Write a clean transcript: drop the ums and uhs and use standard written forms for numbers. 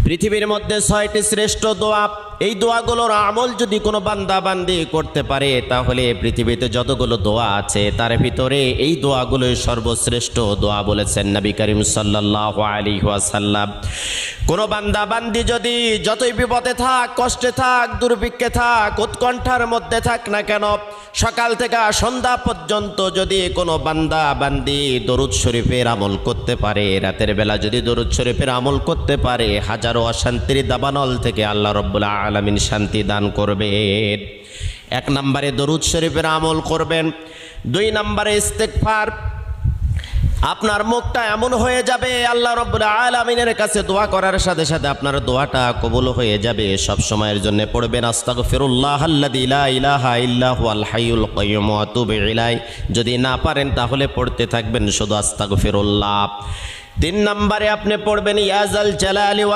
পৃথিবীর মধ্যে 6টি শ্রেষ্ঠ দোয়া, এই দোয়াগুলোর আমল যদি কোনো বান্দা বান্দি করতে পারে তাহলে পৃথিবীতে যতগুলো দোয়া আছে তার ভিতরে এই দোয়াগুলোই সর্বশ্রেষ্ঠ দোয়া বলেছেন নবী করিম সাল্লাল্লাহু আলাইহি ওয়াসাল্লাম। কোনো বান্দা বান্দি যদি যতই বিপদে থাক, কষ্টে থাক, দুর্ভিক্ষে থাক, উৎকণ্ঠার মধ্যে থাক না কেন, সকাল থেকে সন্ধ্যা পর্যন্ত যদি কোনো বান্দা বান্দি দরুদ শরীফের আমল করতে পারে, রাতের বেলা যদি দরুদ শরীফের আমল করতে পারে, হাজারো অশান্তির দাবানল থেকে আল্লাহ রাব্বুল আলামিন শান্তি দান করবেন। 1 নম্বরে দরুদ শরীফের আমল করবেন। 2 নম্বরে ইস্তেগফার। আপনার মুখটা এমন হয়ে যাবে আল্লাহ রাব্বুল আলামিনের কাছে দোয়া করার সাথে সাথে আপনার দোয়াটা কবুল হয়ে যাবে। সব সময়ের জন্য পড়বেন আস্তাগফিরুল্লাহ আল্লাযী লা ইলাহা ইল্লা হুয়াল হাইয়ুল কাইয়্যুম ওয়া আতুবু ইলাইহি। যদি না পারেন তাহলে পড়তে থাকবেন শুধু আস্তাগফিরুল্লাহ। 3 নম্বরে আপনি পড়বেন ইয়া যাল জালালি ওয়াল